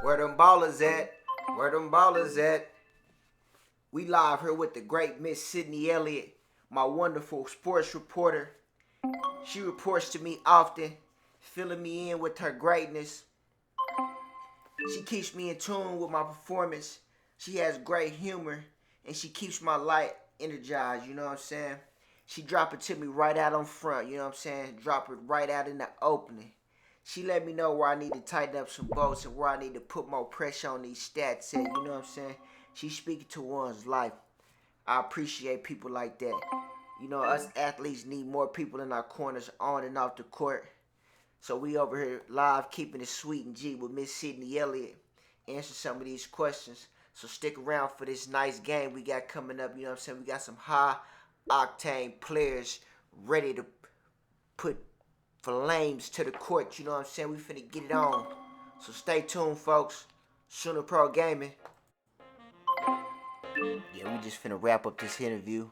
Where them ballers at? Where them ballers at? We live here with the great Miss Sydney Elliott, my wonderful sports reporter. She reports to me often, filling me in with her greatness. She keeps me in tune with my performance. She has great humor, and she keeps my light energized, you know what I'm saying? She drop it to me right out on front, you know what I'm saying? Drop it right out in the opening. She let me know where I need to tighten up some bolts and where I need to put more pressure on these stats at, you know what I'm saying? She's speaking to one's life. I appreciate people like that. You know, us athletes need more people in our corners on and off the court. So we over here live keeping it sweet and G with Miss Sydney Elliott. Answer some of these questions. So stick around for this nice game we got coming up. You know what I'm saying? We got some high octane players ready to put flames to the court. You know what I'm saying? We finna get it on. So stay tuned, folks. Sooner Pro Gaming. Yeah, we just finna wrap up this interview.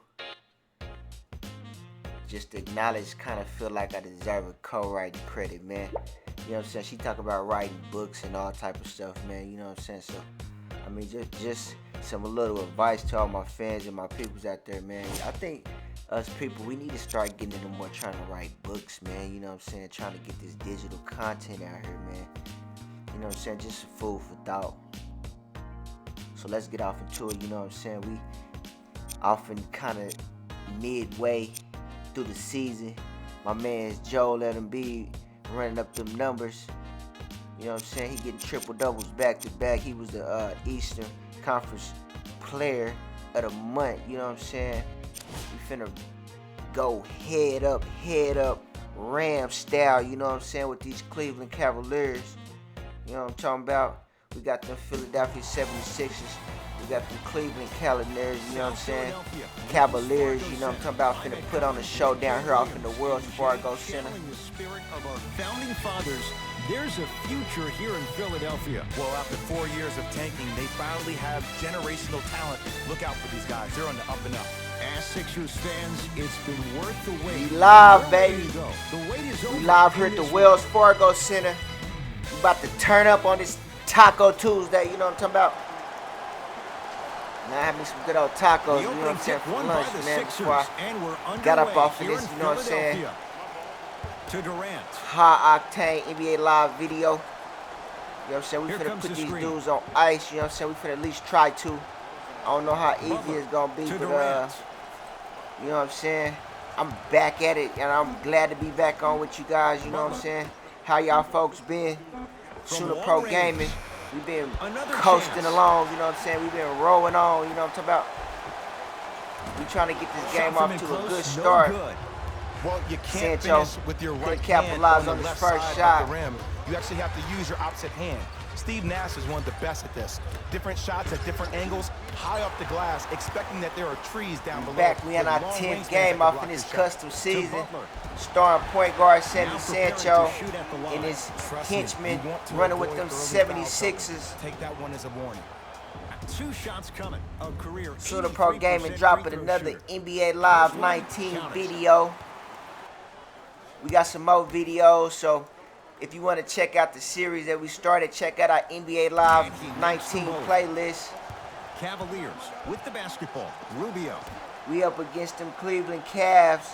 Just to acknowledge, kind of feel like I deserve a co-writing credit, man. You know what I'm saying? She talk about writing books and all type of stuff, man. You know what I'm saying? So, I mean, just some little advice to all my fans and my peoples out there, man. I think us people, we need to start getting into more trying to write books, man. You know what I'm saying? Trying to get this digital content out here, man. You know what I'm saying? Just some food for thought. So let's get off into it, you know what I'm saying? We often kind of midway through the season, my man's Joel Embiid running up them numbers. You know what I'm saying? He getting triple doubles back to back. He was the Eastern Conference Player of the Month. You know what I'm saying? We finna go head up, Ram style. You know what I'm saying? With these Cleveland Cavaliers. You know what I'm talking about? We got them Philadelphia 76ers. We got them Cleveland Cavaliers, you know what I'm saying? Cavaliers, you know what I'm talking about? Finna put on a show down here off in the Wells Fargo Center. The spirit of our founding fathers, there's a future here in Philadelphia. Well, after 4 years of tanking, they finally have generational talent. Look out for these guys. They're on the up and up. As Sixers fans, it's been worth the wait. We live, baby. The wait is over. We live here at the Wells Fargo Center. We about to turn up on this Taco Tuesday, you know what I'm talking about? Now I have me some good old tacos, you know what I'm saying, for lunch, man, before I got up off of this, you know what I'm saying? To Durant. High octane NBA Live video. You know what I'm saying? We finna put these dudes on ice, you know what I'm saying? We finna at least try to. I don't know how easy it's gonna be, but you know what I'm saying? I'm back at it, and I'm glad to be back on with you guys, you know what I'm saying? How y'all folks been? Sooner Pro Gaming. We've been coasting along, you know what I'm saying? We've been rolling on, you know what I'm talking about? We trying to get this game off to a good start. Well, you can't Sancho finish with your right capitalize hand on the his left first side shot. of the rim. You actually have to use your opposite hand. Steve Nash is one of the best at this. Different shots at different angles, high up the glass, expecting that there are trees down below. Back, we in our 10th game off in this custom season. Starting point guard Sammy Sancho and his henchmen running with them 76ers. Take that one as a warning. 2 shots coming. A career. Sooner Pro Gaming dropping another NBA Live 19 video. We got some more videos, so if you want to check out the series that we started, check out our NBA Live 19 playlist. Cavaliers with the basketball. Rubio. We up against them Cleveland Cavs.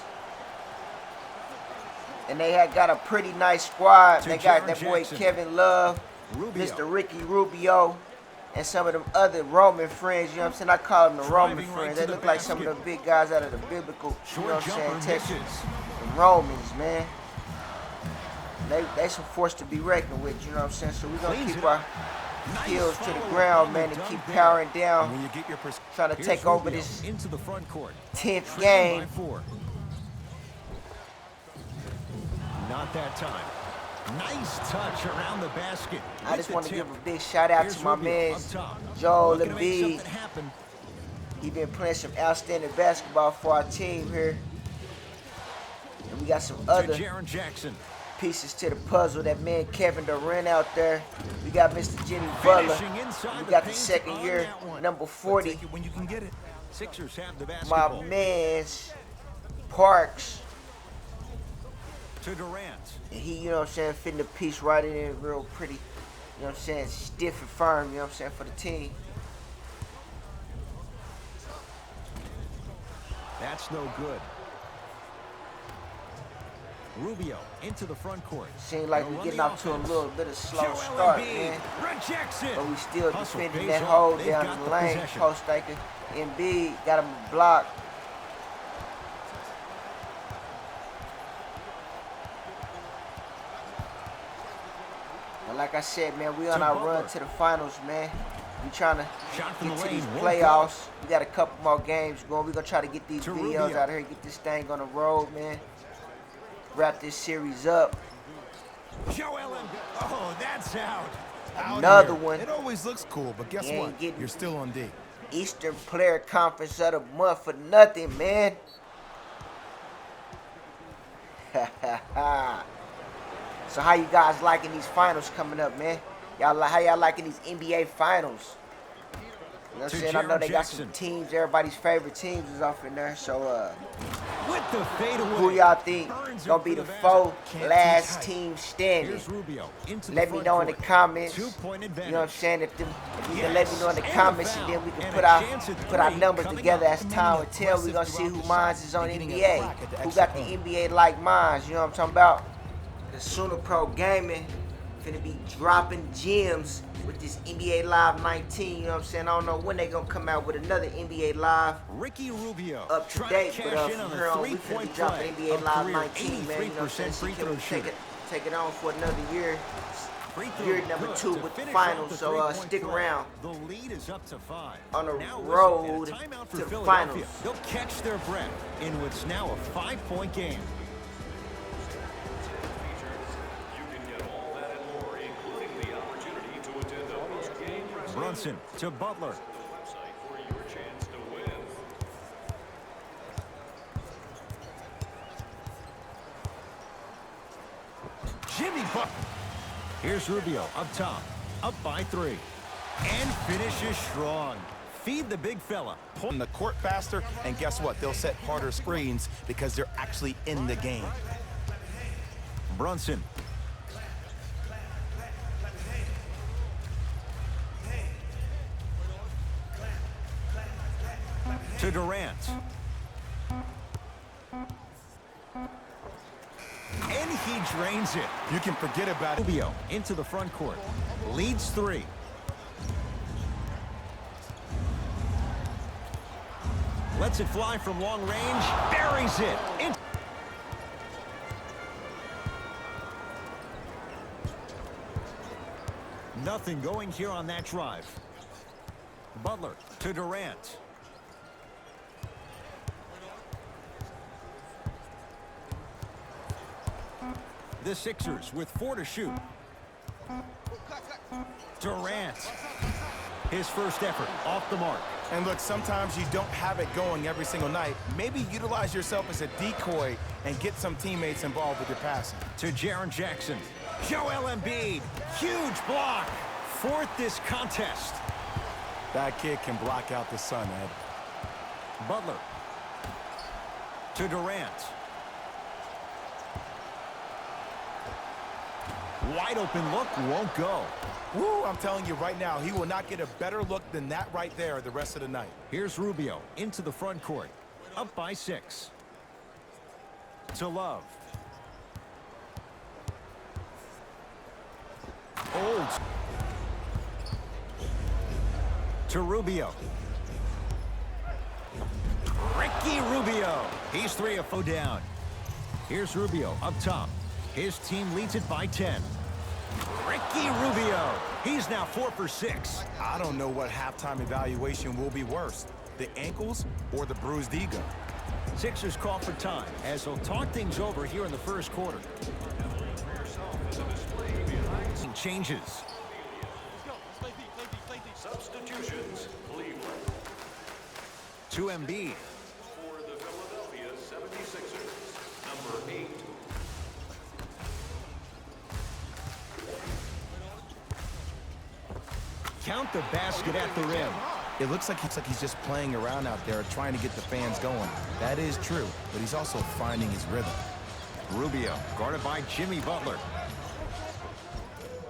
And they had got a pretty nice squad. They got that boy Kevin Love, Mr. Ricky Rubio, and some of them other Roman friends, you know what I'm saying? I call them the Roman friends. They look like some of the big guys out of the biblical, you know what I'm saying, Texas. The Romans, man. They some force to be reckoned with, you know what I'm saying? So we're going to keep our heels to the ground, man, and keep powering down, trying to take over this 10th game. Not that time. Nice touch around the basket. I just want to give a big shout out to my man, Joel Embiid. He been playing some outstanding basketball for our team here. And we got some other pieces to the puzzle. That man Kevin Durant out there. We got Mr. Jimmy Butler. We got the second year, number 40. My man's Parks. To Durant. And he, you know what I'm saying, fitting the piece right in real pretty. You know what I'm saying, stiff and firm, you know what I'm saying, for the team. That's no good. Rubio into the front court. Seems like we're getting off to a little bit of slow start, man. Rejects it. But we still Hustle defending pays that off. hold They've down got the the lane. possession. Post taker. Embiid got him blocked. And like I said, man, we on To our Butler. run to the finals, man. We trying to Shot from get the to these lane, won't playoffs. We got a couple more games going. We're going to try to get these To videos Rubio. out here, get this thing on the road, man. Wrap this series up. Joel Embiid. Oh, that's out. Out Another here. one. It always looks cool, but guess You ain't what? getting- You're still on D. Eastern Player Conference of the month for nothing, man. So how you guys liking these finals coming up, man? How y'all liking these NBA finals? You know what I'm To saying? I know they got Jaren some Jackson. teams. Everybody's favorite teams is off in there. So With the fadeaway. who y'all think Burns gonna him be for the basket. four Can't last too tight. teams standing? Here's Rubio into the Let me front know in the court. comments. 2-point You advantage. know what I'm saying? If you can let me know in the Yes, comments, and and the then we can foul. put And a our chance at put our three numbers coming together up. as time will tell. We're gonna see who minds is on NBA. Who got the NBA like minds? You know what I'm talking about? The Sooner Pro Gaming finna be dropping gems with this NBA Live 19. You know what I'm saying? I don't know when they gonna come out with another NBA Live Ricky Rubio up to trying date, to but cash in from on here a on we finna be three-point dropping play. NBA A Live career 19, man. You know what I'm saying? 83% free Can throw we shooter. take it on for another year? Free throw Year number good 2 to with the finish off finals, the so three-point stick play. around. The lead is up to 5. On the Now, road listen, and a timeout for to the Philadelphia. finals. They'll catch their breath in what's now a 5-point game. Brunson to Butler. Jimmy Butler. Here's Rubio up top, up by 3. And finishes strong. Feed the big fella. On the court faster, and guess what? They'll set harder screens because they're actually in the game. Brunson. To Durant. And he drains it. You can forget about it. Rubio into the front court. Leads 3. Lets it fly from long range. Buries it. Nothing going here on that drive. Butler to Durant. The Sixers with 4 to shoot. Durant. His first effort off the mark. And look, sometimes you don't have it going every single night. Maybe utilize yourself as a decoy and get some teammates involved with your passing. To Jaren Jackson. Joel Embiid. Huge block. 4th this contest. That kid can block out the sun, Ed. Butler. To Durant. Wide open look, won't go. Woo, I'm telling you right now, he will not get a better look than that right there the rest of the night. Here's Rubio into the front court. Up by 6. To Love. Olds. To Rubio. Ricky Rubio. He's 3 of 4 down. Here's Rubio up top. His team leads it by 10. Ricky Rubio. He's now 4 for 6. I don't know what halftime evaluation will be worse, the ankles or the bruised ego. Sixers call for time as they'll talk things over here in the first quarter. Changes. Substitutions, Cleveland. To Embiid. For the Philadelphia 76ers, number 8. Count the basket at the rim. It looks like he's just playing around out there trying to get the fans going. That is true, but he's also finding his rhythm. Rubio guarded by Jimmy Butler.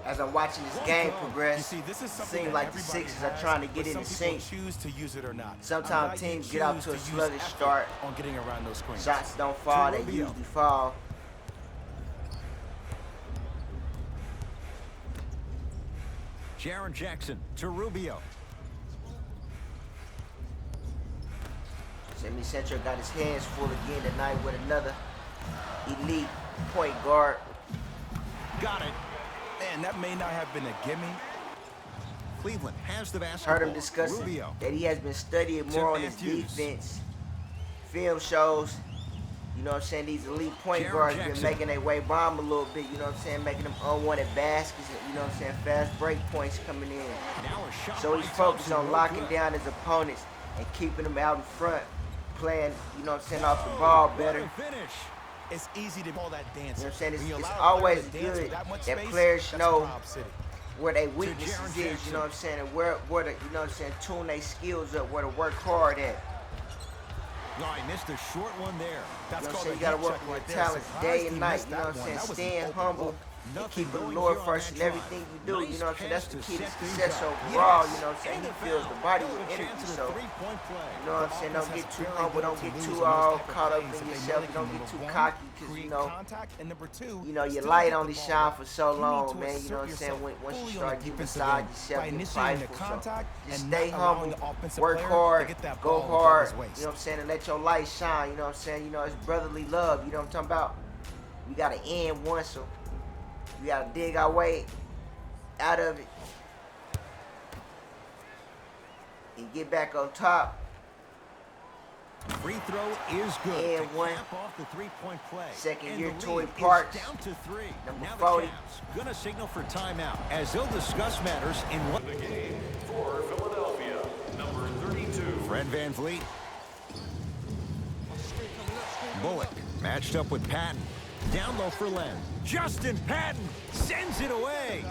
as I'm watching this game You progress, see, this is it something seems that like the everybody Sixers are has, trying to but get in some the people sync. choose to use it or not. Sometimes I'm glad you teams get out choose to a use sluggish effort start. on getting around those screens. Shots don't fall, they Rubio. usually fall. Jaren Jackson to Rubio. Jimmy Central got his hands full again tonight with another elite point guard. Got it. Man, that may not have been a gimme. Cleveland has the basketball. Heard him discussing Rubio. that he has been studying more on his Matthews. defense. Film shows, you know what I'm saying, these elite point Jaren guards Jackson. been making their way bomb a little bit, you know what I'm saying, making them unwanted baskets, you know what I'm saying, fast break points coming in. Now a shot So by he's focused Thompson, on no locking good. down his opponents and keeping them out in front, playing, you know what I'm saying, off the ball What better. a finish. It's easy to call that dancing. You know what I'm saying? When you It's allow a always player to dance good with that much that space, players that's know Prob City. where they Jaren weaknesses is, you Jackson. know what I'm saying, and where the, you know what I'm saying, tune their skills up, where to work hard at. No, I missed a short one there. That's You know what I'm called saying? a You gotta heat work check with right there. talents Surprised day he and night, missed you know what that I'm one. saying? That was an Staying open humble look. and Nothing keeping the going Lord here on first that in drive. everything you do, you know what I'm saying? That's the Nice key to pass to set success things up. overall, Yes. you know what I'm saying? And He a fills foul. the body Now with a chance energy, at a so, three-point play. you know what I'm saying? Don't Offense get has too very humble, little don't to get lose too in those all type of caught up plays in if they yourself, know they don't can, get too number cocky, one, because, you create know, contact, and number two, your still light get the only ball shine back. for so You need long, to man, you assert know what I'm saying? yourself Once you fully on start the getting defensive beside end yourself, by get initiating the prideful, so contact just and stay not allowing humble, the offensive work player hard, to get that go ball above hard, his waist. you know what I'm saying, and let your light shine, you know what I'm saying? You know, it's brotherly love, you know what I'm talking about? We gotta end one, so we gotta dig our way out of it and get back on top. Free throw is good. And to one. cap off the three-point play. Second And year the Toy lead is Parks, down to 3. number Now 40. the Cavs gonna signal for timeout as they'll discuss matters in what. The game for Philadelphia, number 32. Fred VanVleet. Bullock matched up with Patton. Down low for Len. Justin Patton sends it away.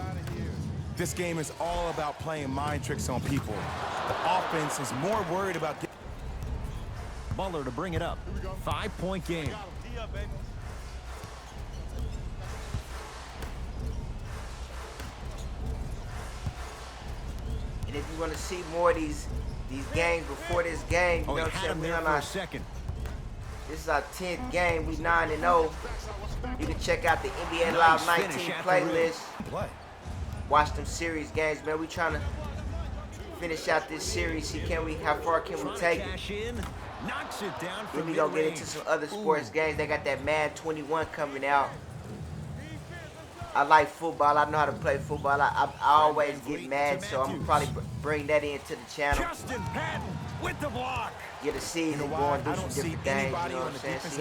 This game is all about playing mind tricks on people. The offense is more worried about Butler to bring it up. 5-point game. And if you want to see more of these games before this game, you Oh, know he what I'm had saying? him We there on for our, a second. this is our 10th game. We 9-0. You can check out the NBA Nice Live finish 19 at the rim. playlist. play. Watch them series games, man. We trying to finish out this series. See, how far can we Trying to take it? cash in. Knocks it down Then from we gonna get mid-range. into some other sports Ooh. games. They got that Madden 21 coming out. I like football. I know how to play football. I always get mad, so I'm gonna probably bring that into the channel. Justin Patton with the block. Get a season You know going, why? do I some don't see different things. You anybody know what on I'm the saying? defensive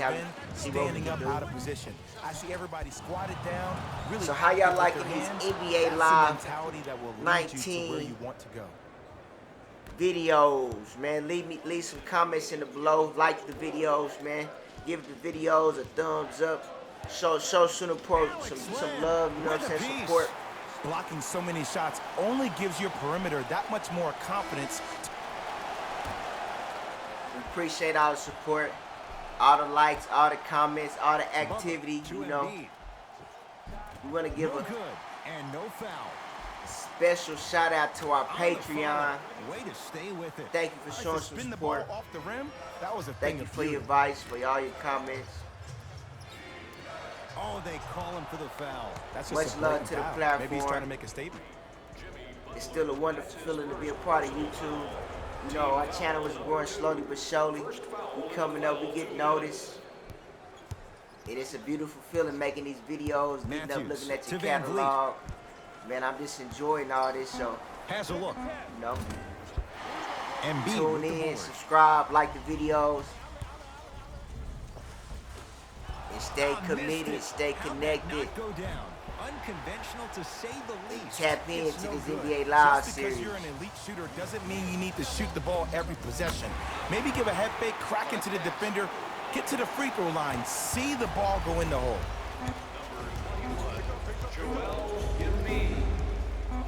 See end what we standing can up do. out of position. I see everybody squatted down. Really So how y'all active with liking their these hands. NBA That's the Live mentality that will lead you to where you want to go. Videos, man. Leave some comments in the below. Like the videos, man. Give the videos a thumbs up. Show some support, some love. You know what I'm saying? Support. Blocking so many shots only gives your perimeter that much more confidence. We appreciate all the support, all the likes, all the comments, all the activity. To You know, Embiid. we want to give No a good and no foul. special shout out to our On the Patreon. follow. Way to stay with it. Thank you for showing To some spin the ball support. off the rim, that was a Thank thing you of for your beauty. advice, for all your comments. Oh, they call him for the foul. That's just Much a love blatant to the foul. platform. Maybe he's trying to make a statement. It's still a wonderful feeling to be a part of YouTube. You know, our channel is growing slowly but surely. We coming up, we get noticed. And it's a beautiful feeling making these videos, getting up, Matthews looking at your to VanVleet. catalog. Man, I'm just enjoying all this, so, Has a look. you know, Embiid tune with the in, board. subscribe, like the videos. And stay Ah, committed, missed it. stay How'd that connected. not go down? Unconventional to say the least. Tap It's into no this good. NBA Live Just because series. you're an elite shooter doesn't mean you need to shoot the ball every possession. Maybe give a head fake, crack into the defender, get to the free throw line, see the ball go in the hole.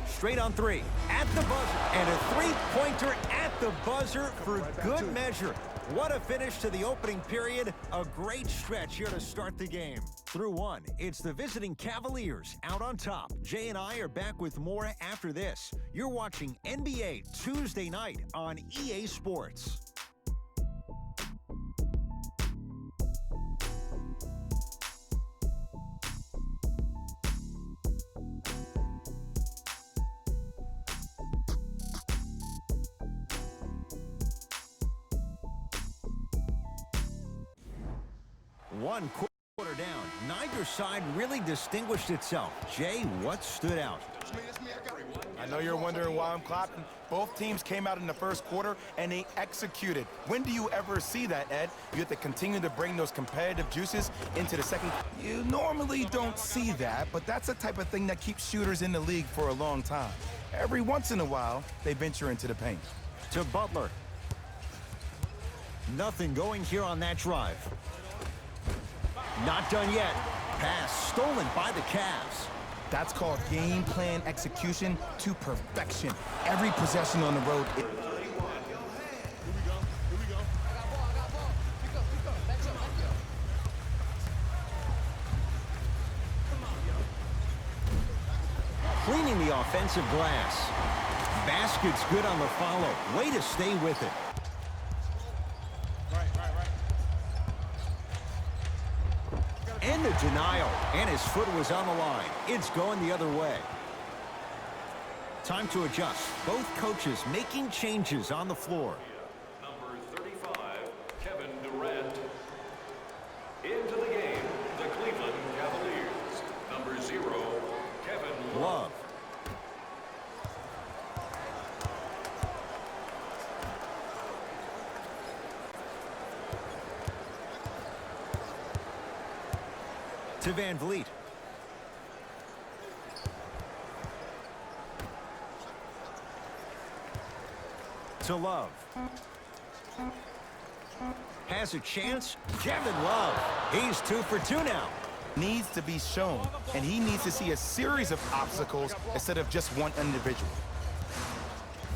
Straight on three, at the buzzer, and a three-pointer at the buzzer for good measure. What a finish to the opening period. A great stretch here to start the game. Through one, it's the visiting Cavaliers out on top. Jay and I are back with more after this. You're watching NBA Tuesday night on EA Sports. One quarter down. Neither side really distinguished itself. Jay, what stood out? I know you're wondering why I'm clapping. Both teams came out in the first quarter and they executed. When do you ever see that, Ed? You have to continue to bring those competitive juices into the second. You normally don't see that, but that's the type of thing that keeps shooters in the league for a long time. Every once in a while, they venture into the paint. To Butler. Nothing going here on that drive. Not done yet. Pass stolen by the Cavs. That's called game plan execution to perfection. Every possession on the road. Cleaning the offensive glass. Basket's good on the follow. Way to stay with it. And the denial. And his foot was on the line. It's going the other way. Time to adjust. Both coaches making changes on the floor. Number 35, Kevin Durant. Into the game, the Cleveland Cavaliers. Number 0, Kevin Love. To Van Vliet. To Love. Has a chance. Kevin Love. He's 2 for 2 now. Needs to be shown, and he needs to see a series of obstacles instead of just one individual.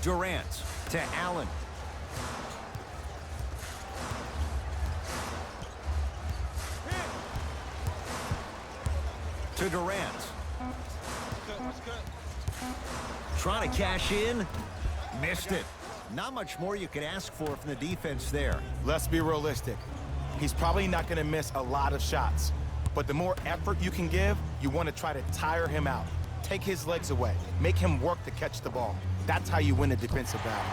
Durant to Allen. To Durant. Trying to cash in. Missed it. Not much more you could ask for from the defense there. Let's be realistic. He's probably not going to miss a lot of shots. But the more effort you can give, you want to try to tire him out. Take his legs away. Make him work to catch the ball. That's how you win a defensive battle.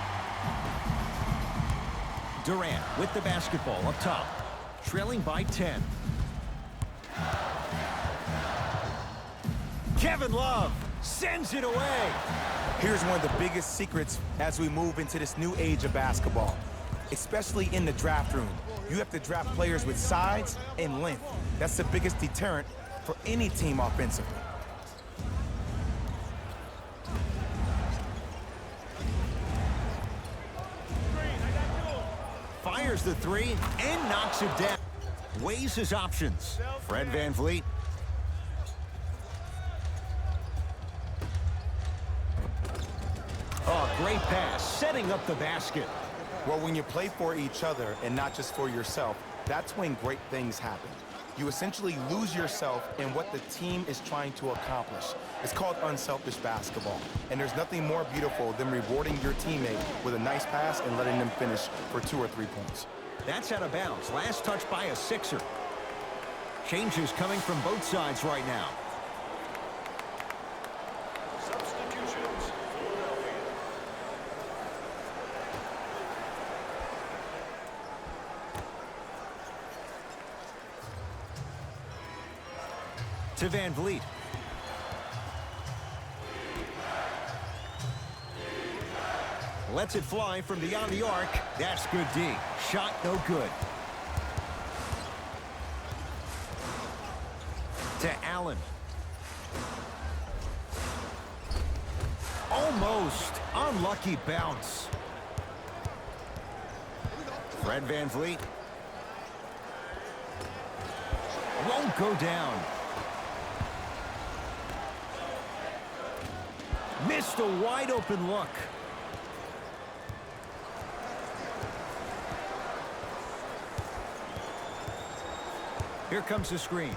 Durant with the basketball up top. Trailing by 10. Kevin Love sends it away. Here's one of the biggest secrets as we move into this new age of basketball, especially in the draft room. You have to draft players with size and length. That's the biggest deterrent for any team offensively. Fires the three and knocks it down. Weighs his options. Fred VanVleet. Oh, great pass, setting up the basket. Well, when you play for each other and not just for yourself, that's when great things happen. You essentially lose yourself in what the team is trying to accomplish. It's called unselfish basketball. And there's nothing more beautiful than rewarding your teammate with a nice pass and letting them finish for 2 or 3 points. That's out of bounds. Last touch by a Sixer. Changes coming from both sides right now. Substitutions, Philadelphia. To VanVleet. Lets it fly from beyond the arc. That's good D. Shot no good. To Allen. Almost. Unlucky bounce. Fred VanVleet. Won't go down. Missed a wide open look. Here comes the screen.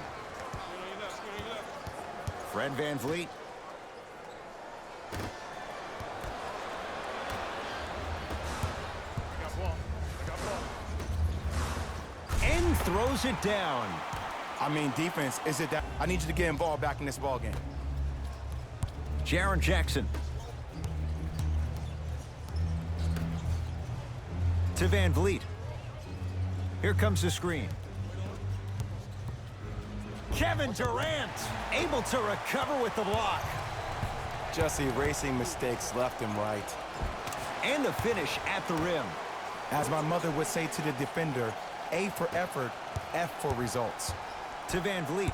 Fred VanVleet. And throws it down. I mean, defense, is it that? I need you to get involved back in this ball game. Jaren Jackson. To VanVleet. Here comes the screen. Kevin Durant able to recover with the block. Just erasing mistakes left and right. And the finish at the rim. As my mother would say to the defender, A for effort, F for results. To VanVleet.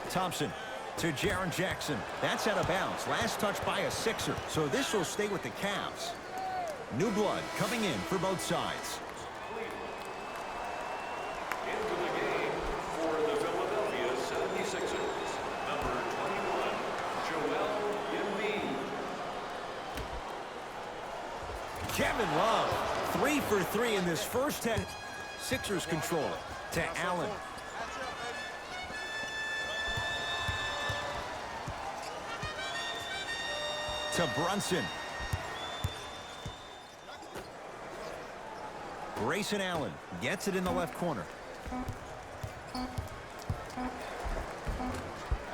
Thompson to Jaren Jackson. That's out of bounds. Last touch by a Sixer. So this will stay with the Cavs. New blood coming in for both sides. Into the game for the Philadelphia 76ers, number 21, Joel Embiid. Kevin Love, 3 for 3 in this first half. Sixers control it to Allen. To Brunson. Grayson Allen gets it in the left corner.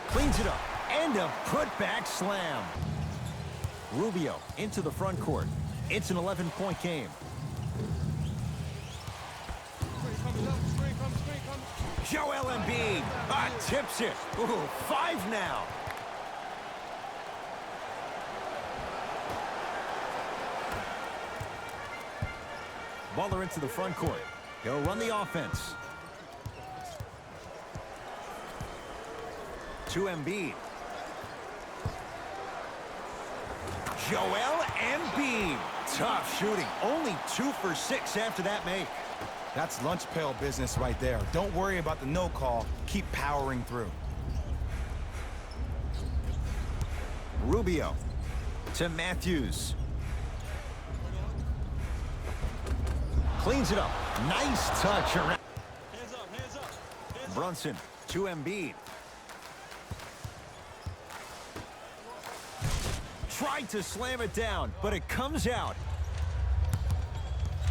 Cleans it up. And a putback slam. Rubio into the front court. It's an 11-point game. Joel Embiid tips it. Ooh, 5 now. Butler into the front court. He'll run the offense. To Embiid. Joel Embiid. Tough shooting. Only 2 for 6 after that make. That's lunch pail business right there. Don't worry about the no call. Keep powering through. Rubio to Matthews. Cleans it up. Nice touch around. Hands up, hands up. Brunson to Embiid. Tried to slam it down, but it comes out.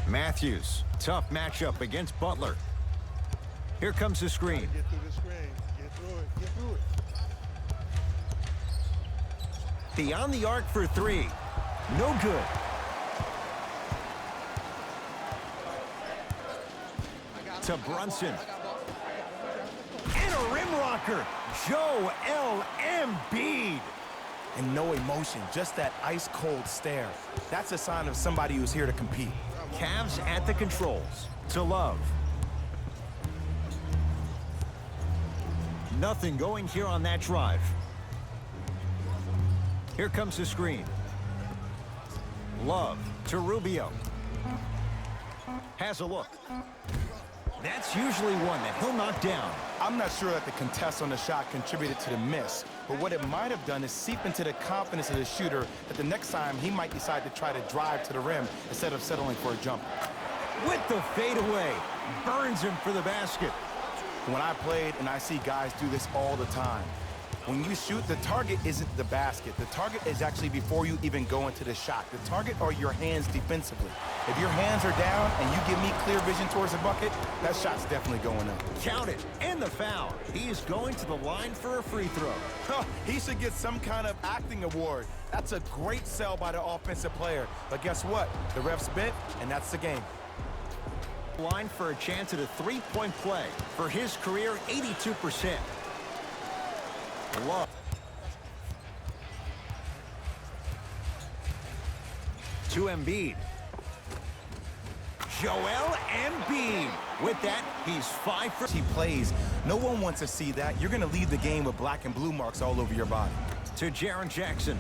Matthews, tough matchup against Butler. Here comes the screen. Get through the screen. Get through it. Get through it. Beyond the arc for 3. No good. To Brunson. And a rim rocker. Joel Embiid. And no emotion, just that ice-cold stare. That's a sign of somebody who's here to compete. Cavs at the controls. To Love. Nothing going here on that drive. Here comes the screen. Love to Rubio. Has a look. That's usually one that he'll knock down. I'm not sure that the contest on the shot contributed to the miss, but what it might have done is seep into the confidence of the shooter that the next time he might decide to try to drive to the rim instead of settling for a jumper. With the fadeaway. Burns him for the basket. When I played, and I see guys do this all the time, when you shoot, the target isn't the basket. The target is actually before you even go into the shot. The target are your hands defensively. If your hands are down and you give me clear vision towards the bucket, that shot's definitely going up. Count it. And the foul. He is going to the line for a free throw. He should get some kind of acting award. That's a great sell by the offensive player. But guess what? The refs bit, and that's the game. Line for a chance at a three-point play. For his career, 82%. Love. To Embiid. Joel Embiid. With that, he's 5 for... He plays. No one wants to see that. You're going to leave the game with black and blue marks all over your body. To Jaren Jackson.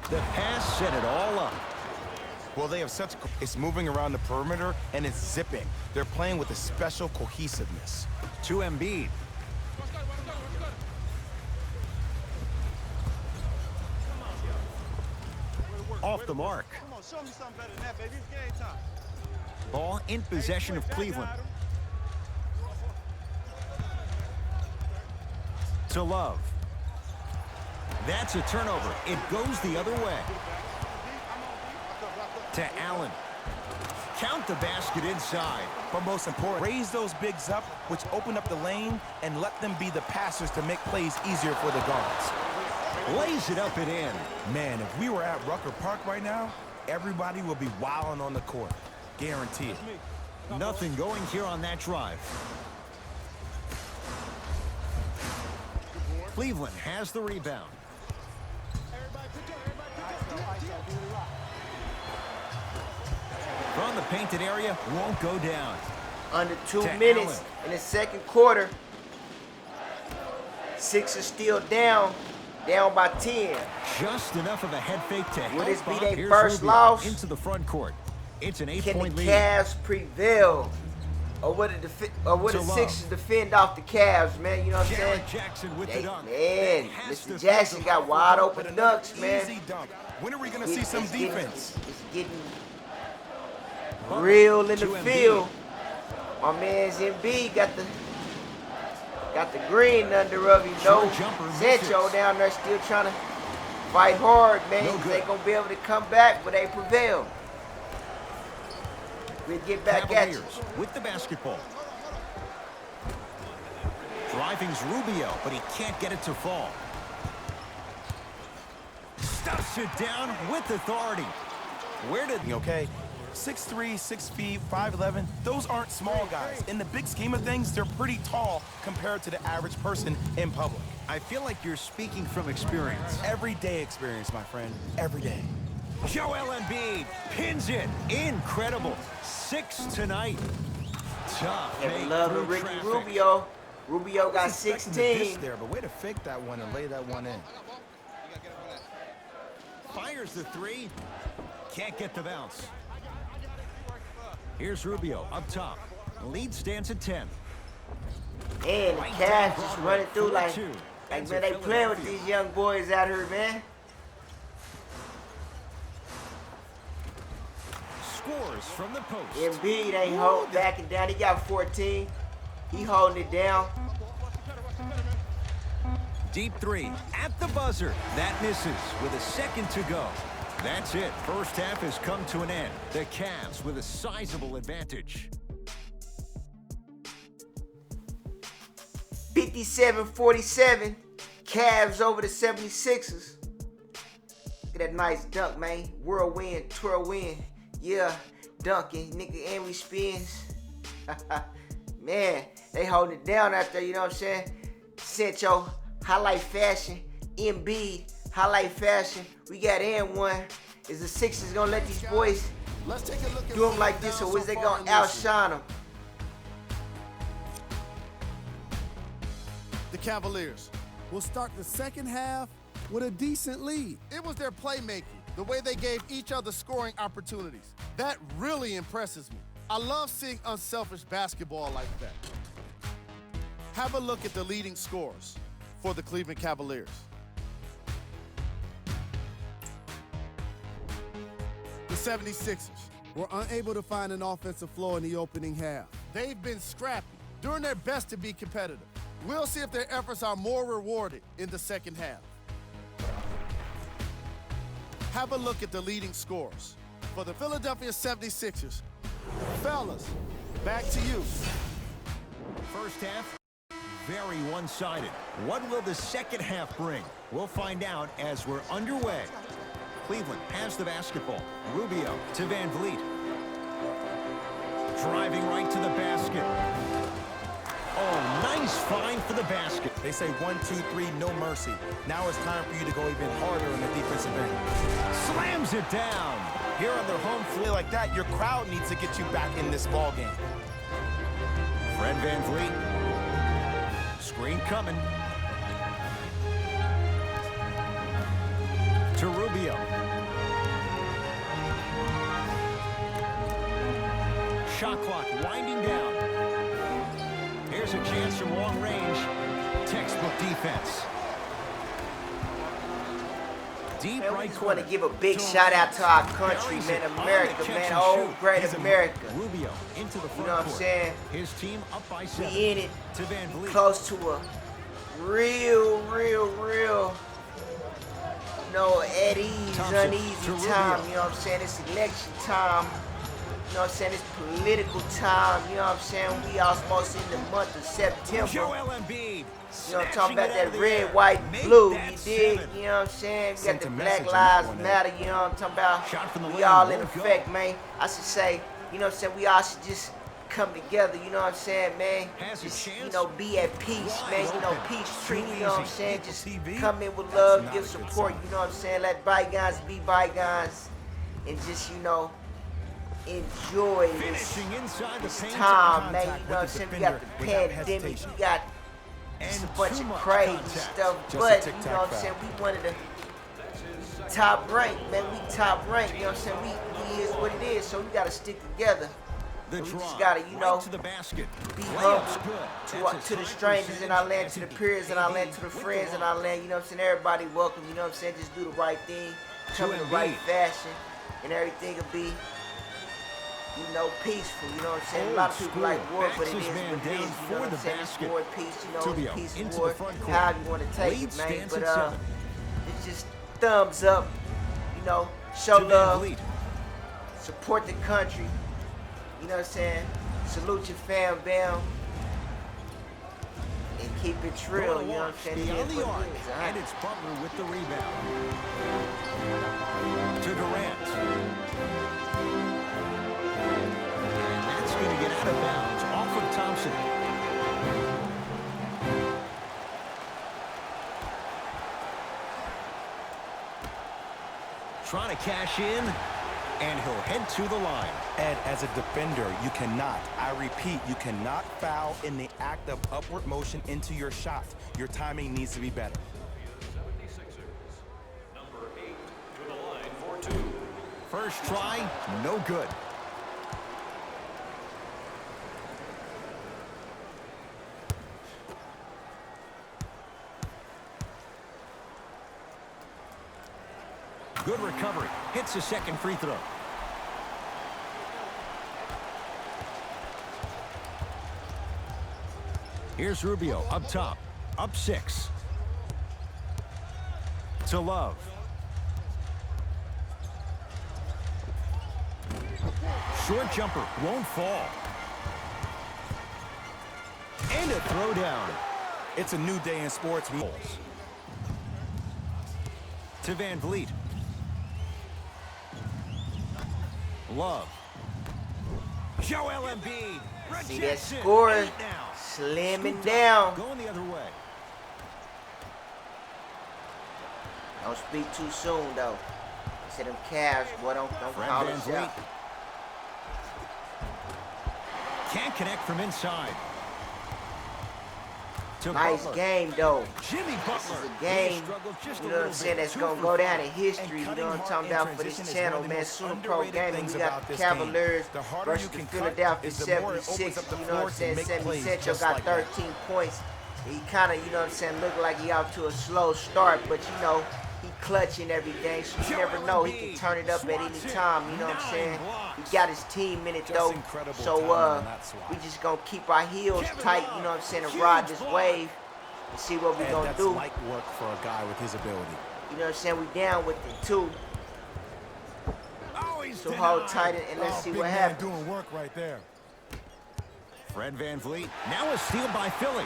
The pass set it all up. Well, they have such... It's moving around the perimeter, and it's zipping. They're playing with a special cohesiveness. To Embiid. off the mark. Come on, show me something better than that, baby. It's game time. Ball in possession of Cleveland. To Love. That's a turnover. It goes the other way. To Allen. Count the basket inside. But most important, raise those bigs up, which open up the lane, and let them be the passers to make plays easier for the guards. Lays it up and in. Man, if we were at Rucker Park right now, everybody would be wilding on the court. Guaranteed. Nothing going here on that drive. Cleveland has the rebound. From the painted area, won't go down. Under 2 To minutes Allen. in the second quarter. Sixers still down by 10. Just enough of a head fake to help this be Bob. their Here's first Rubio loss? into the front court. It's an Can 8-point the lead. Cavs prevail? Or would To the Love. Sixers defend off the Cavs, man? You know what I'm saying? Jared Jackson with the They, dunk. man, Has to Mr. Jackson got wide open But another dunks, man. easy dunk. When are we going to see some defense? It's getting real in the To Embiid. field. My man's Embiid got the green under of him, though. Short jumper Sancho misses. down there still trying to fight hard, man. No good. They gonna be able to come back, but they prevail. We'll get back at you. Cavaliers with the basketball. Driving's Rubio, but he can't get it to fall. Stuffs it down with authority. Where did... Okay? 6'3", 6 feet, 5'11", those aren't small guys. In the big scheme of things, they're pretty tall compared to the average person in public. I feel like you're speaking from experience. Everyday experience, my friend. Every day. Joel Embiid pins it. Incredible. 6 tonight. Tough. And we fake love the through Ricky traffic. Rubio. Rubio got Expecting to dish 16. there, but way to fake that one and lay that one in. Fires the three. Can't get the bounce. Here's Rubio up top. Lead stands at 10. And the Right Cavs down just Broadway, running through like 4-2. man, Ends they in playing with Philadelphia. these young boys out here, man. Scores from the post. Embiid ain't holding backing down. He got 14. He holding it down. Deep three at the buzzer. That misses with a second to go. That's it. First half has come to an end. The Cavs with a sizable advantage. 57-47. Cavs over the 76ers. Look at that nice dunk, man. Whirlwind, twirlwind. Yeah, dunking, nigga, and we spins. Man, they holding it down out there, you know what I'm saying? Sancho, highlight fashion. Embiid, highlight fashion. We got N1. Is the Sixers gonna let these boys Let's take a look at do them like this, or is they gonna outshine them? The Cavaliers will start the second half with a decent lead. It was their playmaking, the way they gave each other scoring opportunities. That really impresses me. I love seeing unselfish basketball like that. Have a look at the leading scorers for the Cleveland Cavaliers. The 76ers were unable to find an offensive flow in the opening half. They've been scrappy, doing their best to be competitive. We'll see if their efforts are more rewarded in the second half. Have a look at the leading scorers for the Philadelphia 76ers. Fellas, back to you. First half, very one-sided. What will the second half bring? We'll find out as we're underway. Cleveland has the basketball. Rubio to Van Vliet. Driving right to the basket. Oh, nice find for the basket. They say 1, 2, 3, no mercy. Now it's time for you to go even harder on the defensive end. Slams it down. Here on their home floor like that, your crowd needs to get you back in this ball game. Fred Van Vliet. Screen coming. To Rubio. Shot clock winding down. Here's a chance from long range. Textbook defense. deep Man, we right just want corner. to give a big shout out to our country, Buries man, it on America, the catch man, and oh, shoot. great He's a America. Rubio into the front know what I'm court. saying? His team up by 7. We in it, to Van Vliet. close to a real, at ease, Thompson uneasy to Rubio. time, you know what I'm saying? It's election time, you know what I'm saying? It's political time, you know what I'm saying? We almost in the month of September. Joel Embiid. You know what I'm talking about? snatching it out That of the red, air. white, Make blue, that you dig? 7. You know what I'm saying? We got Sent the a Black message on Lives that one, Matter, you know what I'm talking about? Shot from the We lane, all in won't go. effect, man. I should say, you know what I'm saying? We all should just come together, you know what I'm saying, man? Has a Just, chance. you know, be at peace, Wide man. You know, open. peace treat, Too you know what I'm easy. saying? Just TV? come in with That's love, not give a good support, sign. you know what I'm saying? Let bygones be bygones. And just, you know, enjoy this Finishing inside the paint. time, man. contact You know what I'm with the saying? We defender got the without pandemic, hesitation. we got And just a bunch too of much crazy contact. stuff, Just a but you tic-tac know what I'm foul. saying? We one of the top ranked, man. We top ranked, you know what I'm saying? We is what it is, so we gotta stick together. The We draw. just gotta, you know, right to the basket. Be Layup's humble good. to, That's to his the high strangers in our land, to the percentage peers in our land, AD to the with the friends in ball. our land, you know what I'm saying? Everybody welcome, you know what I'm saying? Just do the right thing, come in the right Embiid. fashion, and everything will be, you know, peaceful, you know what I'm saying? A lot of Old people like school. war, but Backs it his is man what it down is, you for know what the I'm saying? It's basket. war and peace, you know, Rubio it's peace and into war, the front court. however you want to take Lead it, man. stands But at 7. it's just thumbs up, you know, show To Van love, Vliet. support the country, you know what I'm saying? Salute your fam, bam. And keep it Going real, to you know what I'm launch saying? It beyond is the what arc. it is, And it's Butler with the rebound. To Durant. And that's going to get out of bounds off of Thompson. Trying to cash in, and he'll head to the line. Ed, as a defender, you cannot, I repeat, you cannot foul in the act of upward motion into your shot. Your timing needs to be better. 76ers. Number 8 to the line for 2. First try, no good. Good recovery. Hits the second free throw. Here's Rubio up top. Up 6. To Love. Short jumper won't fall. And a throwdown. It's a new day in sports. To Van Vliet. Love. Joel Embiid. See that Rejects it. score 8 now. slimming Scooped up. down. Going the other way. Don't speak too soon, though. I said them Cavs, boy, don't Fred call Van us Vliet. out. Can't connect from inside. To Nice Butler. game, though. Jimmy This Butler. is a He game, struggled just you a know what I'm little saying, bit. that's 2 going to for go down 5. in history, you know what I'm talking about, for this channel, man. Super Pro Gaming, we got the Cavaliers versus the Philadelphia 76ers, you know what I'm saying, Sammy Sancho got 13 points. He kind of, you know what I'm saying, looked like he out to a slow start, but, you know, he clutching everything, so you never know. He can turn it up at any time, you know what I'm saying? He got his team in it, though, so we just going to keep our heels tight, you know what I'm saying, and ride this wave and see what we Ed, going to that's do. light work for a guy with his ability. You know what I'm saying? We down with it, too. Oh, he's So hold tight and let's see big what man happens. doing work right there. Fred Van Vliet. Now a steal by Philly.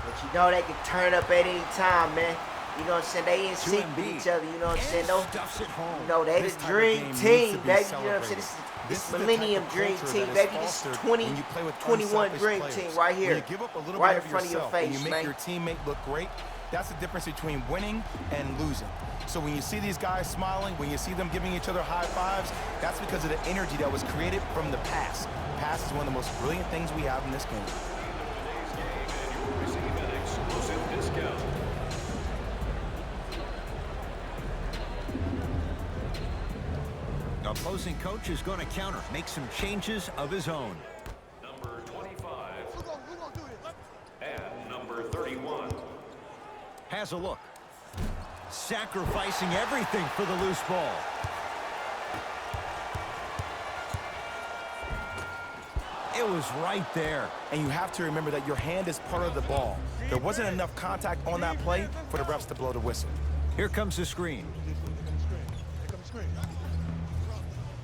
But you know they can turn up at any time, man. You know what I'm saying? They in sync with Embiid. each other, you know what I'm saying? And Though, stuffs it home. you know, they This the type of dream game needs team, to be baby. You know what I'm saying? celebrated. This This is is the Millennium type of Dream culture Team, that is baby. This is fostered 20, when you play with 21 unselfish Dream players. Team right When here. you give up a little Right bit in of front of your yourself and face, you make man. your teammate look great, that's the difference between winning and losing. So when you see these guys smiling, when you see them giving each other high fives, that's because of the energy that was created from the pass. Pass is one of the most brilliant things we have in this game. Today's game, and you'll receive an exclusive discount. Opposing coach is going to counter, make some changes of his own. Number 25 and number 31. Has a look. Sacrificing everything for the loose ball. It was right there. And you have to remember that your hand is part of the ball. There wasn't enough contact on that play for the refs to blow the whistle. Here comes the screen.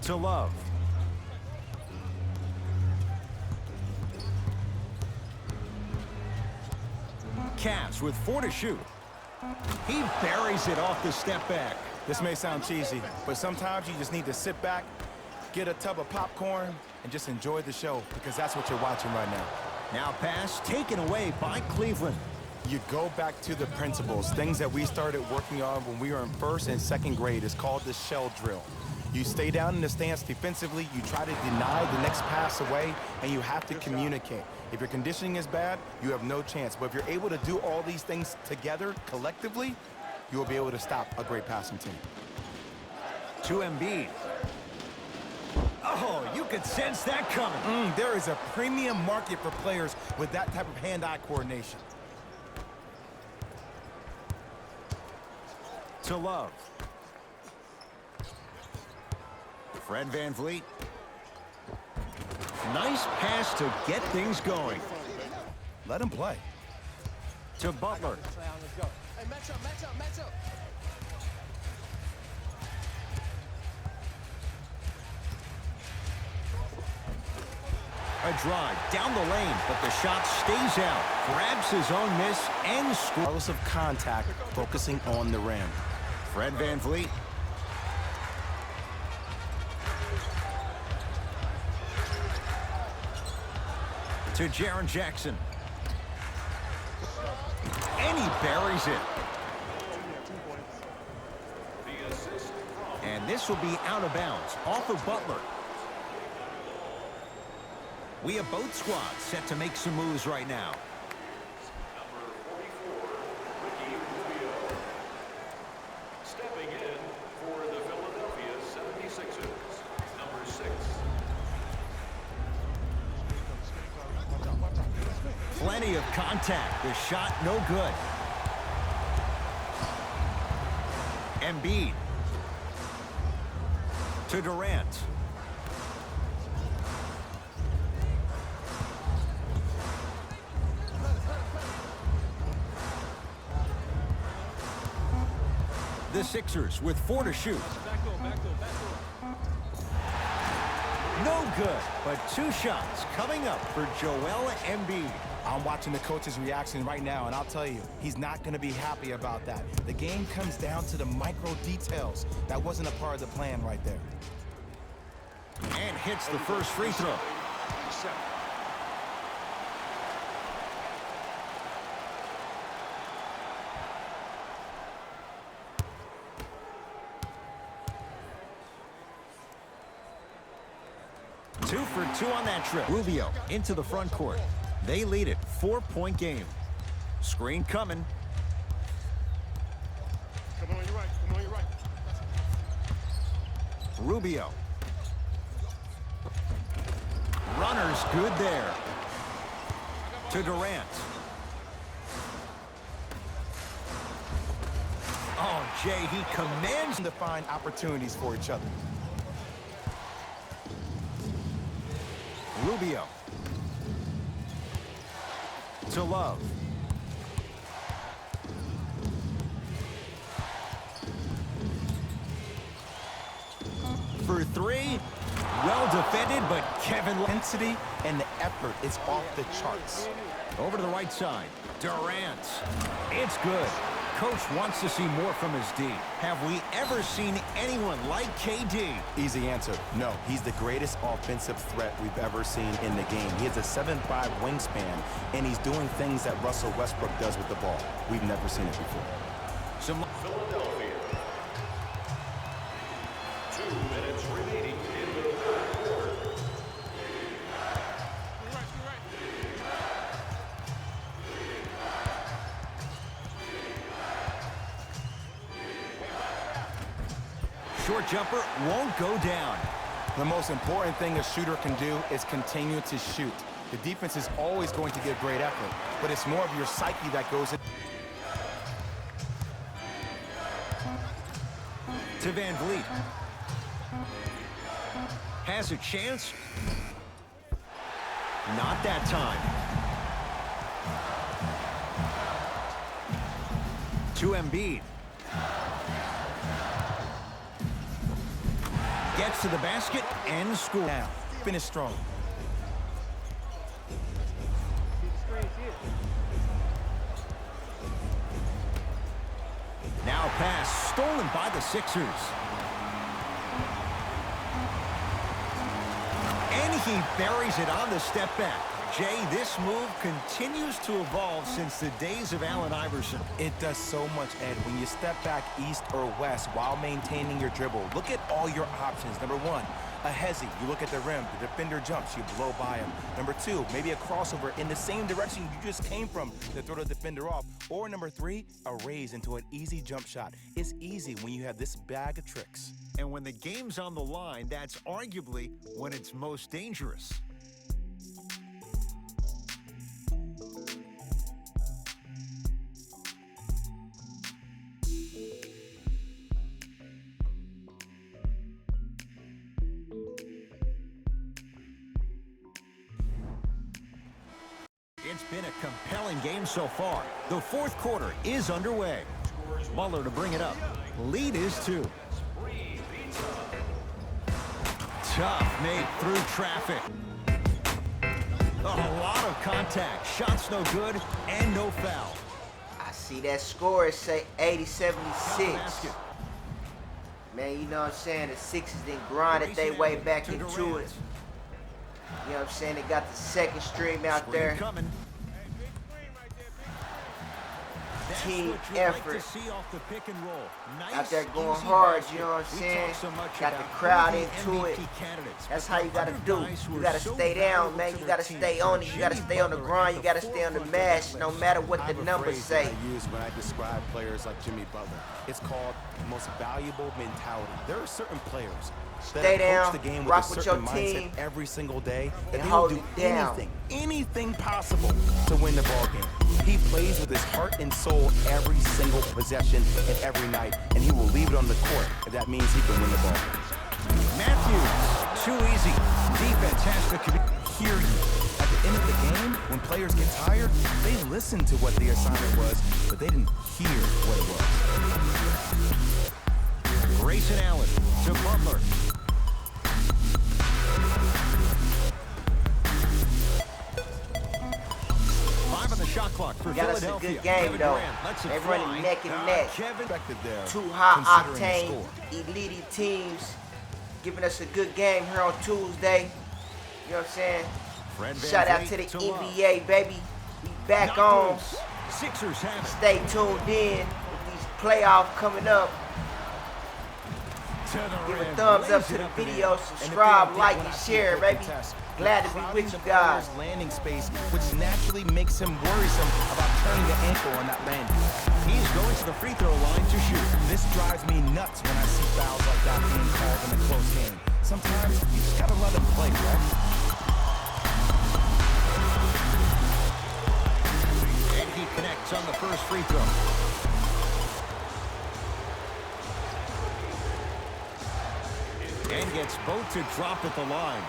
To Love. Cavs with 4 to shoot. He buries it off the step back. This may sound cheesy, but sometimes you just need to sit back, get a tub of popcorn, and just enjoy the show, because that's what you're watching right now. Now pass taken away by Cleveland. You go back to the principles, things that we started working on when we were in 1st and 2nd grade. Is called the shell drill. You stay down in the stance defensively, you try to deny the next pass away, and you have to communicate. If your conditioning is bad, you have no chance. But if you're able to do all these things together, collectively, you will be able to stop a great passing team. To Embiid. Oh, you could sense that coming. There is a premium market for players with that type of hand-eye coordination. To Love. Fred VanVleet. Nice pass to get things going. Let him play. To Butler. Hey, match up. A drive down the lane, but the shot stays out. Grabs his own miss and scores. Regardless of contact, focusing on the rim. Fred VanVleet. To Jaren Jackson. And he buries it. And this will be out of bounds off of Butler. We have both squads set to make some moves right now. Number 44, Ricky Rubio. Stepping in for the Philadelphia 76ers, number 6. Plenty of contact. The shot no good. Embiid. To Durant. The Sixers with 4 to shoot. No good, but 2 shots coming up for Joel Embiid. I'm watching the coach's reaction right now, and I'll tell you, he's not going to be happy about that. The game comes down to the micro details. That wasn't a part of the plan right there. And hits the first free throw. Two for 2 on that trip. Rubio into the front court. They lead it. 4-point game. Screen coming. Come on, you're right. Rubio. Runner's good there. To Durant. Oh, Jay, he commands. To find opportunities for each other. Rubio. To Love. For 3. Well defended, but Kevin. Intensity and the effort is off the charts. Over to the right side. Durant. It's good. Coach wants to see more from his D. Have we ever seen anyone like KD? Easy answer. No, he's the greatest offensive threat we've ever seen in the game. He has a 7'5" wingspan, and he's doing things that Russell Westbrook does with the ball. We've never seen it before. Philadelphia. 2 minutes remaining in the third quarter. Short jumper won't go down. The most important thing a shooter can do is continue to shoot. The defense is always going to give great effort, but it's more of your psyche that goes in. to Van Vliet. Has a chance. Not that time. To Embiid. Gets to the basket and scores. Now, finish strong. Now pass stolen by the Sixers. And he buries it on the step back. Jay, this move continues to evolve since the days of Allen Iverson. It does so much, Ed. When you step back east or west while maintaining your dribble, look at all your options. Number one, a hezi. You look at the rim. The defender jumps. You blow by him. Number two, maybe a crossover in the same direction you just came from to throw the defender off. Or number three, a raise into an easy jump shot. It's easy when you have this bag of tricks. And when the game's on the line, that's arguably when it's most dangerous. It's been a compelling game so far. The fourth quarter is underway. Butler to bring it up. Lead is 2. Tough made through traffic. A lot of contact. Shots no good and no foul. I see that score. It say 80-76. Man, you know what I'm saying? The Sixers didn't grind it they way back into it. You know what I'm saying? They got the second stream out there. Team effort. Out there going hard, you know what I'm saying? Got the crowd into it. That's how you gotta do. You gotta stay down, man. You gotta stay on it. You gotta stay on the grind. You gotta stay on the mash, no matter what the numbers say. I use when I describe players like Jimmy Butler. It's called most valuable mentality. There are certain players Stay down, the game rock with with a your certain team, mindset every single day, and they will hold do it down. anything possible to win the ball game. He plays with his heart and soul every single possession and every night, and he will leave it on the court if that means he can win the ball. Matthews, too easy. Defense has to Hear you. At the end of the game, when players get tired, they listen to what the assignment was, but they didn't hear what it was. Grayson Allen to Butler. On the shot clock for Got us a good game, though. They running neck and neck. Two high-octane, elite teams giving us a good game here on Tuesday. You know what I'm saying? Shout out to the NBA, baby. We back on. Sixers have it. Stay tuned in with these playoffs coming up. Give a thumbs up to the video, subscribe, like, and share, baby. Glad to be with you guys. Landing space, which naturally makes him worrisome about turning the ankle on that landing. He's going to the free throw line to shoot. This drives me nuts when I see fouls like that being called in a close game. Sometimes you just gotta let him play, right? And he connects on the first free throw. And gets both to drop at the line.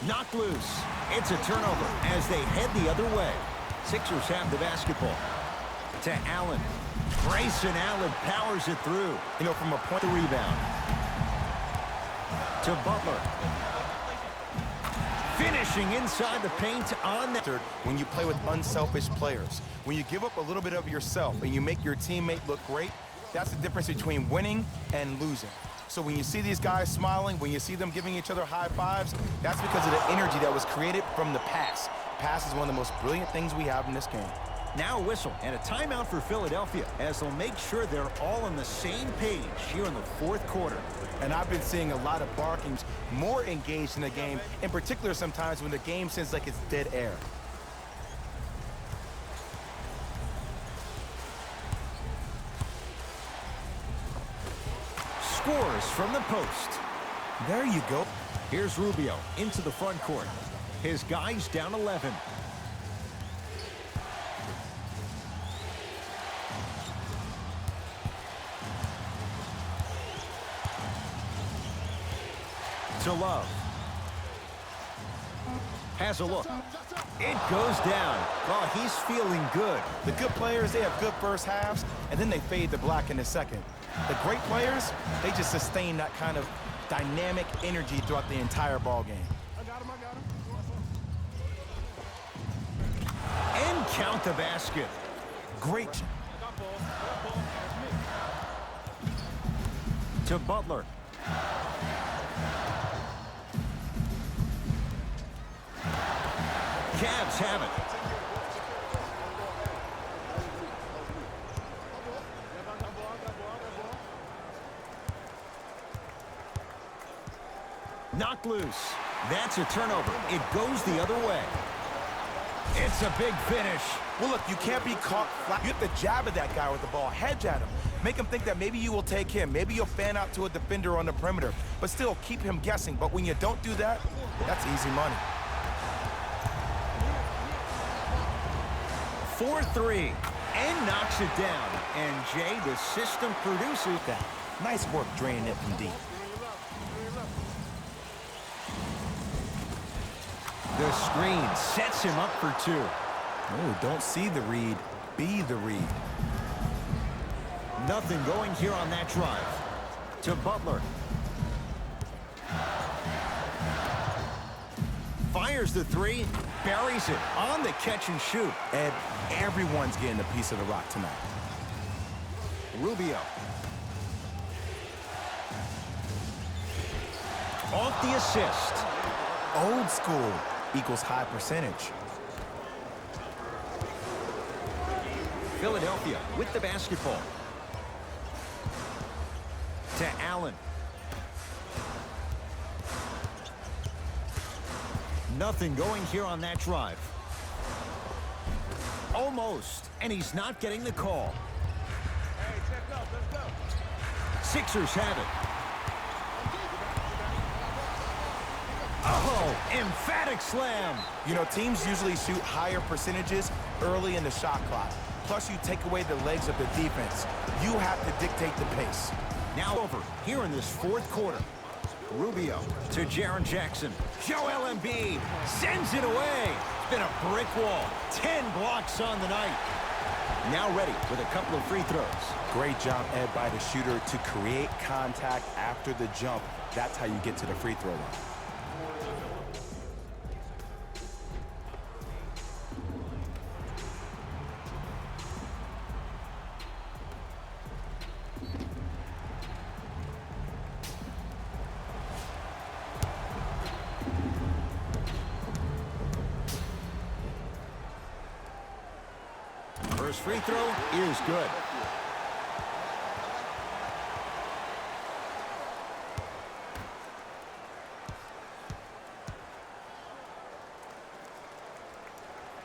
Knocked loose. It's a turnover as they head the other way. Sixers have the basketball. To Allen. Grayson Allen powers it through. You know, from a point, The rebound. To Butler. Finishing inside the paint on that. when you play with unselfish players, when you give up a little bit of yourself and you make your teammate look great, that's the difference between winning and losing. So when you see these guys smiling, when you see them giving each other high fives, that's because of the energy that was created from the pass. Pass is one of the most brilliant things we have in this game. Now a whistle and a timeout for Philadelphia as they'll make sure they're all on the same page here in the fourth quarter. And I've been seeing a lot of barkings, more engaged in the game, in particular sometimes when the game seems like it's dead air. Scores from the post. There you go. Here's Rubio into the front court. His guy's down 11. To Love. Has a look. It goes down. Well, he's feeling good. The good players, they have good first halves, and then they fade to black in the second. The great players, they just sustain that kind of dynamic energy throughout the entire ball game. I got him, I got him. And count the basket. Great. I got ball. That's me. To Butler. Cavs have it. Knocked loose. That's a turnover. It goes the other way. It's a big finish. Well, look, you can't be caught flat. You have to jab at that guy with the ball, hedge at him. Make him think that maybe you will take him. Maybe you'll fan out to a defender on the perimeter. But still, keep him guessing. But when you don't do that, that's easy money. 4-3. And knocks it down. And, Jay, the system produces that. Nice work draining it from deep. The screen sets him up for two. Oh, don't see the read. Be the read. Nothing going here on that drive. To Butler. Fires the three. Buries it on the catch and shoot. Ed, everyone's getting a piece of the rock tonight. Rubio. Off the assist. Old school equals high percentage. Philadelphia with the basketball. To Allen. Nothing going here on that drive. Almost, and he's not getting the call. Hey, check up, let's go. Sixers have it. Oh, emphatic slam. You know, teams usually shoot higher percentages early in the shot clock. Plus, you take away the legs of the defense. You have to dictate the pace. Now over here in this fourth quarter. Rubio to Jaren Jackson. Joel Embiid sends it away. It's been a brick wall. 10 blocks on the night. Now ready with a couple of free throws. Great job, Ed, by the shooter to create contact after the jump. That's how you get to the free throw line. First free throw is good.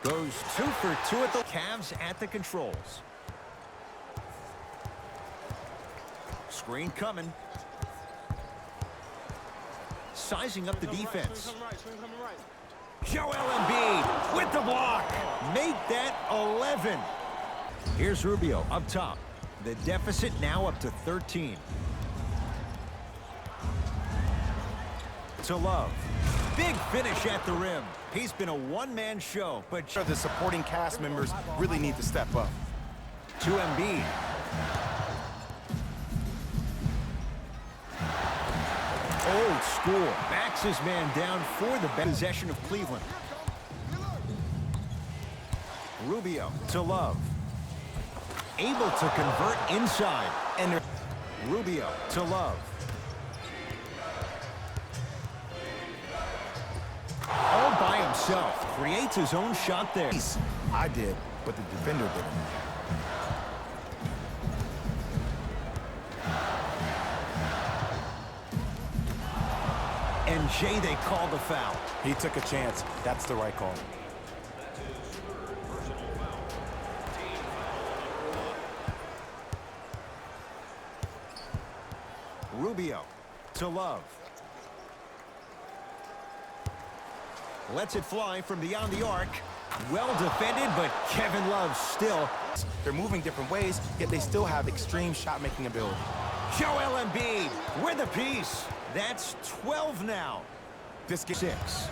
Goes 2 for 2 at the Cavs at the controls. Screen coming. Sizing up the defense. Swing coming right. Joel Embiid with the block. Make that 11. Here's Rubio up top. The deficit now up to 13. To Love. Big finish at the rim. He's been a one-man show, but Sure, the supporting cast members really need to step up. to Embiid. Old school. Backs his man down for the possession of Cleveland. Rubio to Love. Able to convert inside. And Rubio to Love. All by himself. Creates his own shot there. I did, but the defender didn't. And Jay, they call the foul. He took a chance. That's the right call. Rubio to Love. Lets it fly from beyond the arc. Well defended, but Kevin Love still. They're moving different ways, yet they still have extreme shot-making ability. Joel Embiid with a piece. That's 12 now. This gets 6.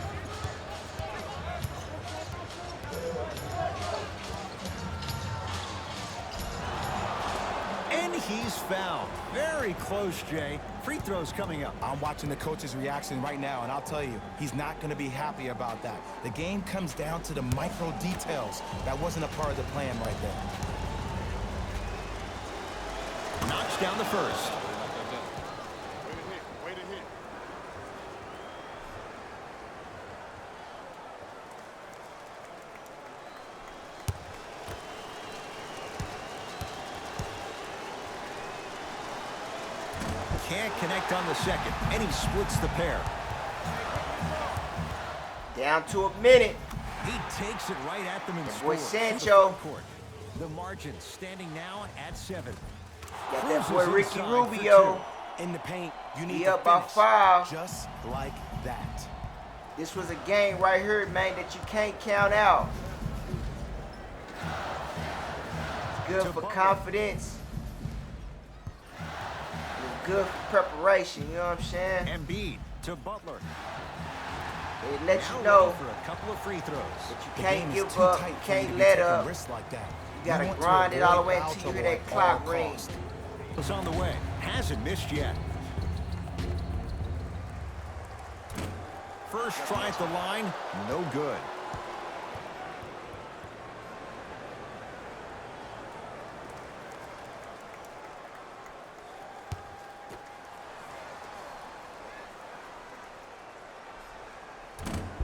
And he's fouled. Very close, Jay. Free throws coming up. I'm watching the coach's reaction right now, and I'll tell you, he's not going to be happy about that. The game comes down to the micro details. That wasn't a part of the plan right there. Knocks down the first. Way to hit. Can't connect on the second, and he splits the pair. Down to a minute. He takes it right at them and boy scores. Sancho. The front court. The margin standing now at 7. Got that boy Cruises Ricky inside Rubio. In the paint, you need He to up by finish 5. just like that. This was a game right here, man, that you can't count out. It's good for confidence. It's good for preparation, you know what I'm saying? Embiid to Butler. It lets Now you know ready for a couple of free throws. that you The can't game is give too up, tight you for you to can't be let taking up. risks like that. You gotta want to grind it all the avoid way foul until you trouble hear that at clock all ring. costs. Is on the way. Hasn't missed yet. First try at the line, no good.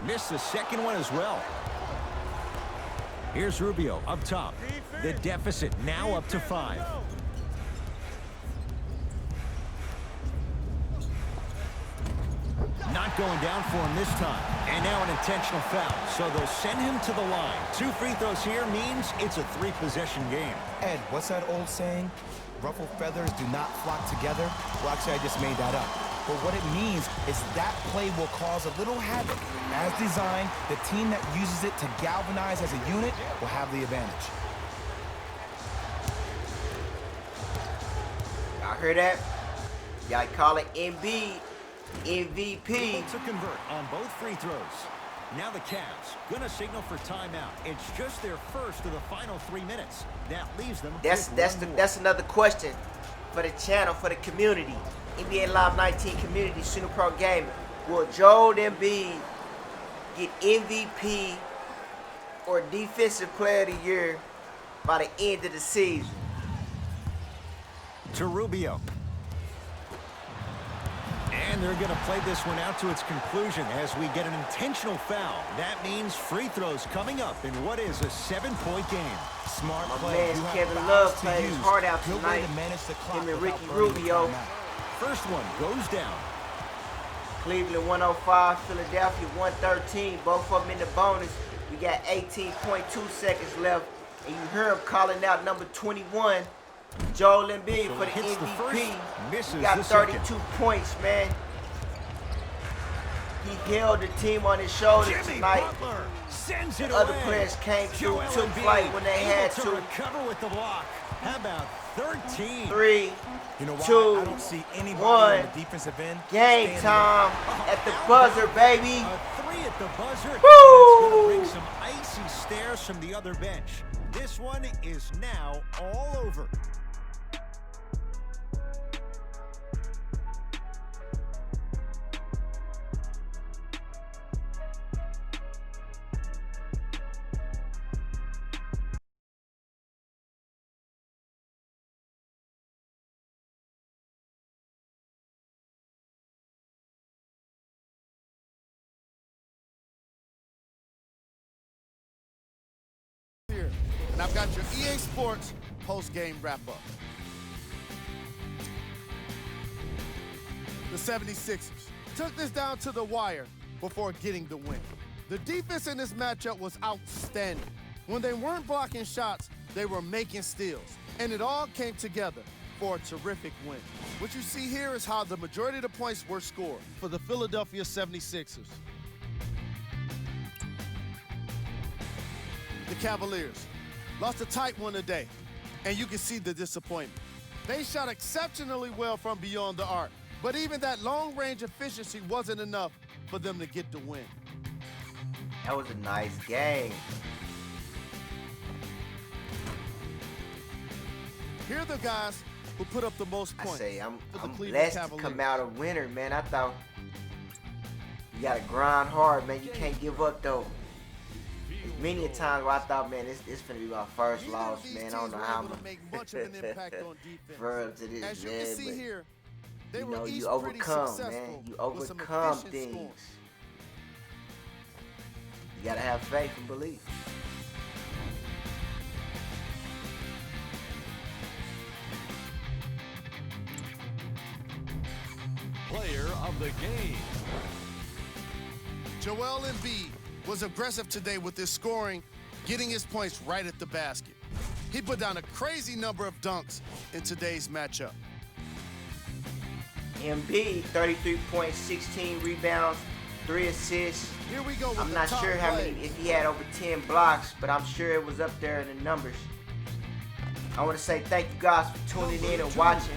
Missed the second one as well. Here's Rubio up top. The deficit now up to 5. Not going down for him this time. And now an intentional foul. So they'll send him to the line. 2 free throws here means it's a 3-possession game. Ed, what's that old saying? Ruffled feathers do not flock together? Well, actually, I just made that up. But what it means is that play will cause a little havoc. As designed, the team that uses it to galvanize as a unit will have the advantage. Y'all hear that? Y'all call it Embiid MVP. To convert on both free throws. Now the Cavs gonna signal for timeout. It's just their first of the final 3 minutes. That leaves them. That's another question for the channel, for the community. NBA Live 19 community, Sooner Pro Gaming. Will Joel Embiid get MVP or Defensive Player of the Year by the end of the season? To Rubio. And they're going to play this one out to its conclusion as we get an intentional foul. That means free throws coming up in what is a 7-point game. Smart My play. man You have Kevin fouls Love to played his use. heart out Good way tonight. to manage the clock Him and without Ricky burning the Rubio. timeout. First one goes down. Cleveland 105, Philadelphia 113. Both of them in the bonus. We got 18.2 seconds left. And you hear him calling out number 21, Joel Embiid, So for the he hits the MVP. first, misses He got the 32 second. points, man. He held the team on his shoulders Jimmy tonight. Butler sends it Other away. players came through, Joel took Embiid flight when they able had to to. recover with the block. How about 13? 3, You know why? 2, I don't see anybody 1. on the defensive end. Game standing time Oh, at the buzzer, baby. A 3 at the buzzer. Woo! That's going to bring some icy stares from the other bench. This one is now all over. Here, and I've got your EA Sports post-game wrap-up. The 76ers took this down to the wire before getting the win. The defense in this matchup was outstanding. When they weren't blocking shots, they were making steals, and it all came together for a terrific win. What you see here is how the majority of the points were scored for the Philadelphia 76ers. Cavaliers. Lost a tight one today, and you can see the disappointment. They shot exceptionally well from beyond the arc, but even that long-range efficiency wasn't enough for them to get the win. That was a nice game. Here are the guys who put up the most I points. say I'm for the Cleveland blessed Cavaliers. to come out a winner, man. I thought you gotta grind hard, man. You can't give up though. Many a times where I thought, man, this finna be my first Neither of loss, these man. I teams don't know were how able I'm to make much of an impact on defense. referring to this, As you man, can see but here, they you were know, each you pretty overcome, successful man. You with some overcome efficient things. scoring. You gotta have faith and belief. Player of the game. Joel Embiid was aggressive today with his scoring, getting his points right at the basket. He put down a crazy number of dunks in today's matchup. Embiid, 33 points, 16 rebounds, 3 assists. Here we go with I'm the not top sure how many, plays. if he had over 10 blocks, but I'm sure it was up there in the numbers. I want to say thank you guys for tuning in and watching.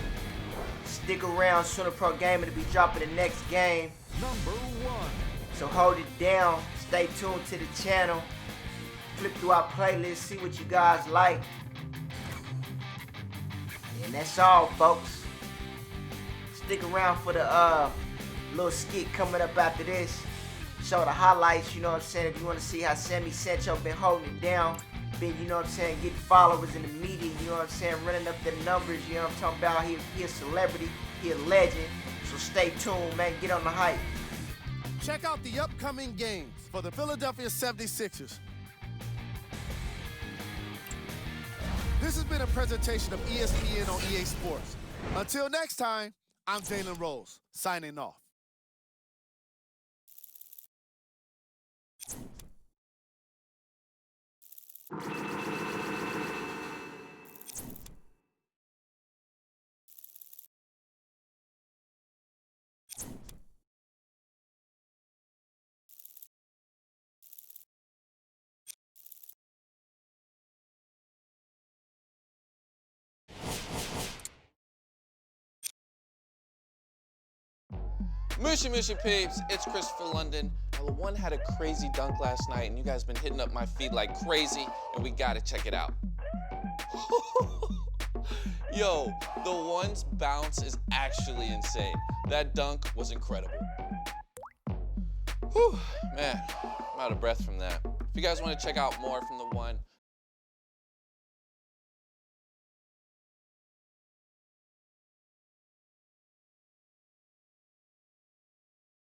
Stick around, Sooner Pro Gamer to be dropping the next game. Number 1. So hold it down, stay tuned to the channel, flip through our playlist, see what you guys like. And that's all, folks. Stick around for the little skit coming up after this. Show the highlights, you know what I'm saying? If you want to see how Sammy Sancho been holding it down, been, you know what I'm saying, getting followers in the media, you know what I'm saying, running up the numbers, you know what I'm talking about? He a celebrity, he a legend. So stay tuned, man, get on the hype. Check out the upcoming games for the Philadelphia 76ers. This has been a presentation of ESPN on EA Sports. Until next time, I'm Jalen Rose, signing off. Mushy Mushy peeps, it's Christopher London. Now, the One had a crazy dunk last night, and you guys been hitting up my feed like crazy, and we gotta check it out. Yo, the One's bounce is actually insane. That dunk was incredible. Whew, man, I'm out of breath from that. If you guys want to check out more from the One,